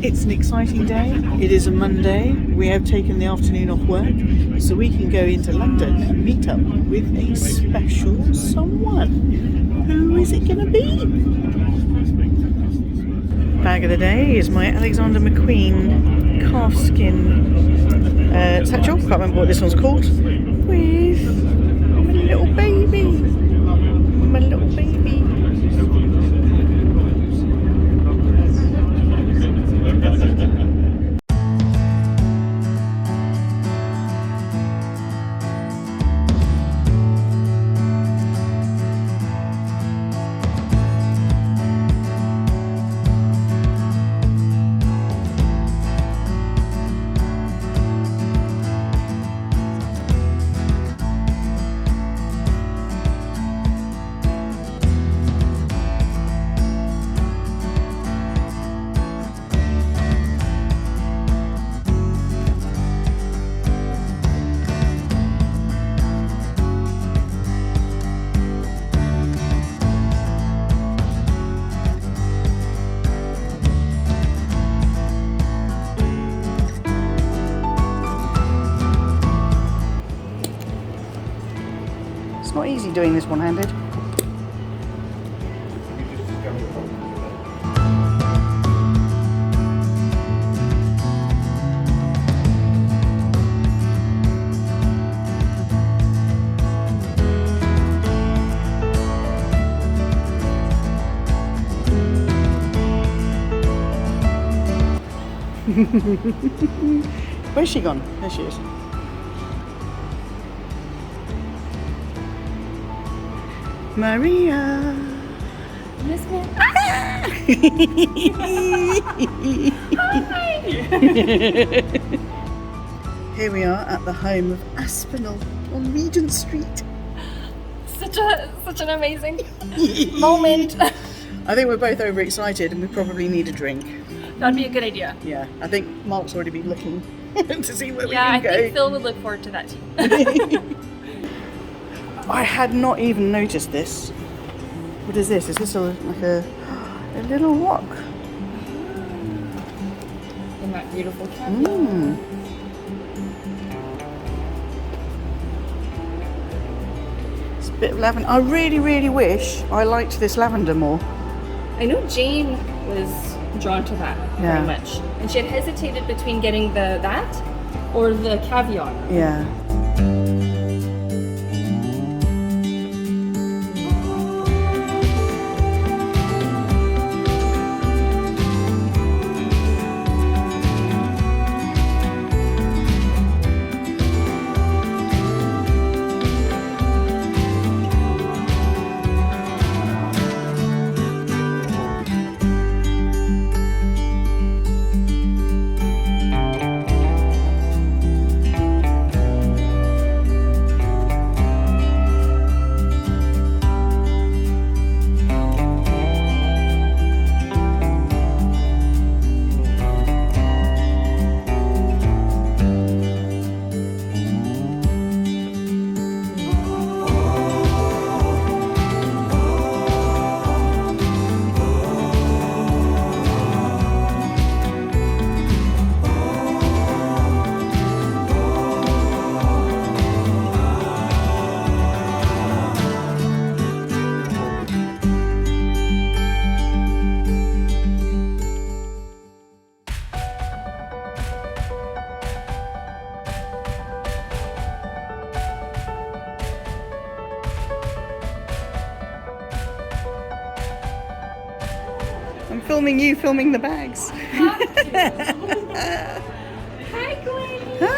It's an exciting day. It is a Monday. We have taken the afternoon off work so we can go into London and meet up with a special someone. Who is it going to be? Bag of the day is my Alexander McQueen calfskin satchel. Can't remember what this one's called. With my little baby. My little baby. Not easy doing this one-handed. Where's she gone? There she is. Maria. Miss me. Hi. Here we are at the home of Aspinal on Regent Street. Such an amazing moment. I think we're both overexcited and we probably need a drink. That'd be a good idea. Yeah, I think Mark's already been looking to see where we Yeah, can go. I think Phil would look forward to that too. I had not even noticed this. What is this? Is this like a little rock? In that beautiful cabin. It's a bit of lavender. I really, really wish I liked this lavender more. I know Jane was drawn to that very much, and she had hesitated between getting that or the caviar. Yeah. I'm filming you, filming the bags. Hi, Gwen. Hi.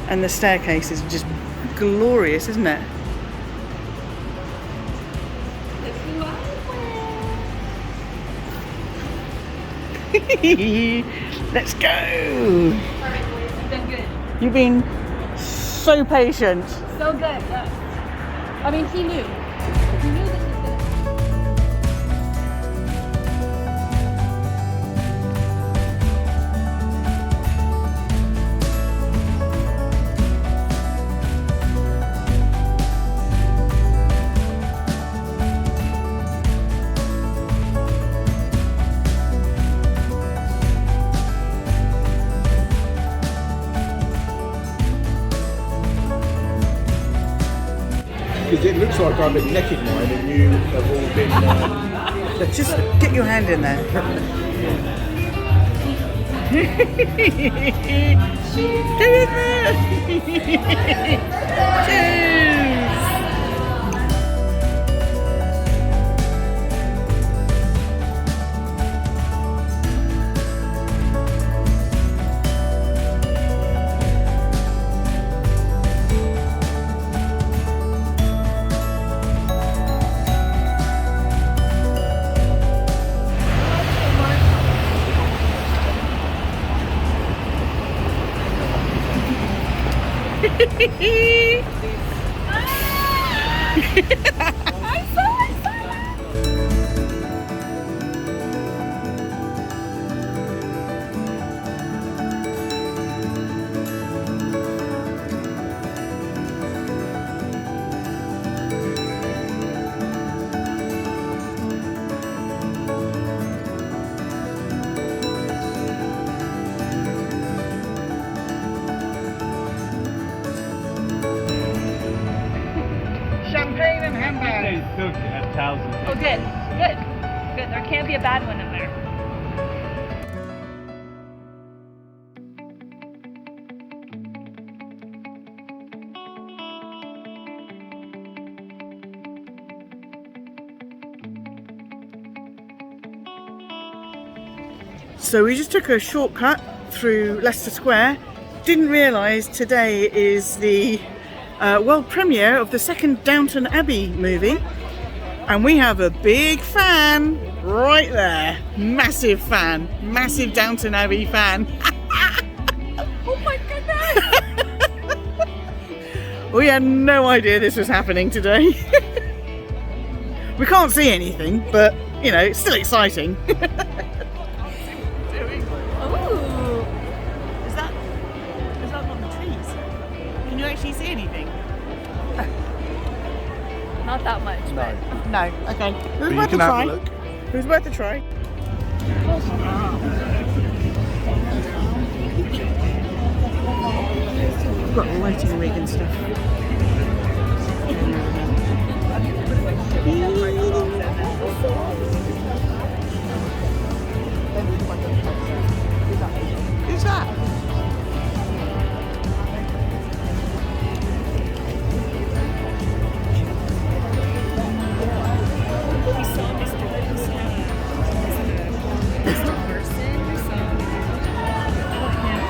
And the staircase is just glorious, isn't it? Look who Let's go. Alright, boys, you've been good. You've been so patient. So good, yes. I mean, he knew. He knew this was good. Because it looks like I've been necking mine and you have all been... Just get your hand in there. Cheers! I'm so excited! Champagne and handbags. Oh, good. Good. Good. There can't be a bad one in there. So we just took a shortcut through Leicester Square. Didn't realise today is the world premiere of the second Downtown Abbey movie. And we have a big fan right there. Massive fan. Massive Downton Abbey fan. Oh my goodness! We had no idea this was happening today. We can't see anything, but you know, it's still exciting. Ooh. Is that on the trees? Can you actually see anything? Not that much. No. No. Okay. It was But you worth a can have try. a look. It was worth a try. We've got a lighting rig and stuff. Who's that? We saw Mr. Person. We saw him. I love him.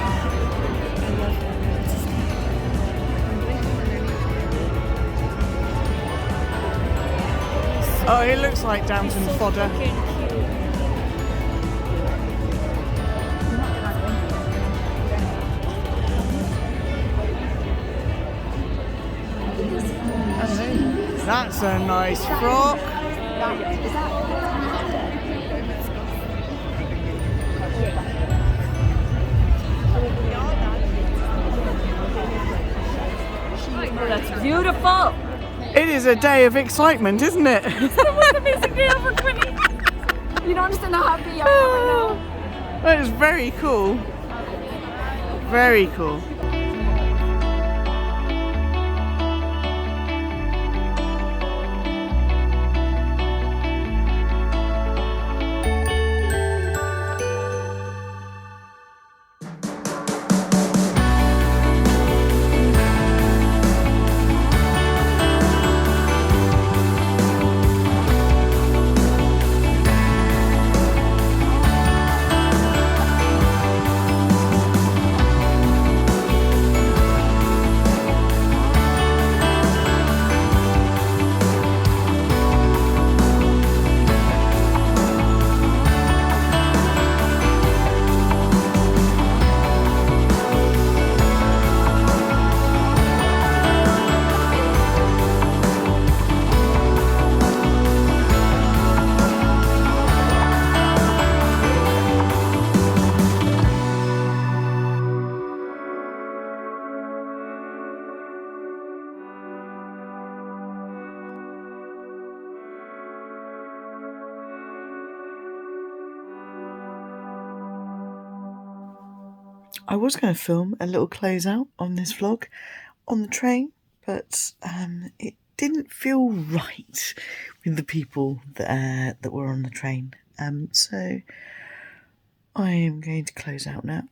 Oh, it looks like Downton fodder. That's a nice frock. That's beautiful. It is a day of excitement, isn't it? What an amazing day over Quinny. You don't understand how happy I am right now. That is very cool. Very cool. I was going to film a little closeout on this vlog on the train, but it didn't feel right with the people that were on the train. So I am going to close out now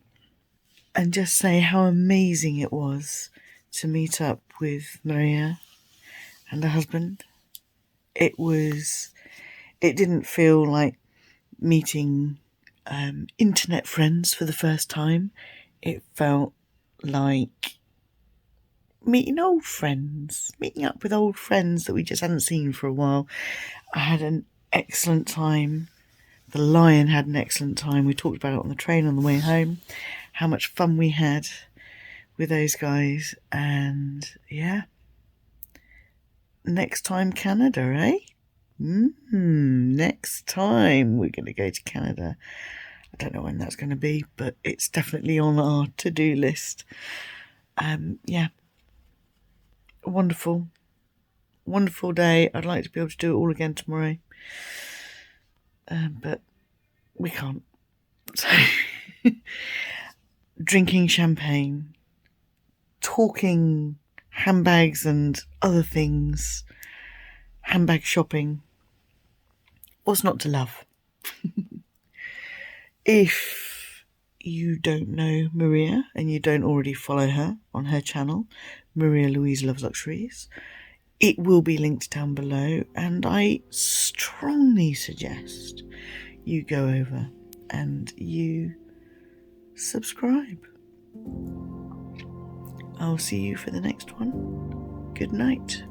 and just say how amazing it was to meet up with Maria and her husband. It didn't feel like meeting internet friends for the first time. It felt like meeting up with old friends that we just hadn't seen for a while. I had an excellent time. The Lion had an excellent time. We talked about it on the train on the way home, how much fun we had with those guys. And yeah, next time Canada, eh? Next time we're going to go to Canada. I don't know when that's going to be, but it's definitely on our to-do list. Yeah, a wonderful day. I'd like to be able to do it all again tomorrow, but we can't. So drinking champagne, talking handbags and other things, handbag shopping. What's not to love? If you don't know Maria and you don't already follow her on her channel, Maria Louise Loves Luxuries, it will be linked down below, and I strongly suggest you go over and you subscribe. I'll see you for the next one. Good night.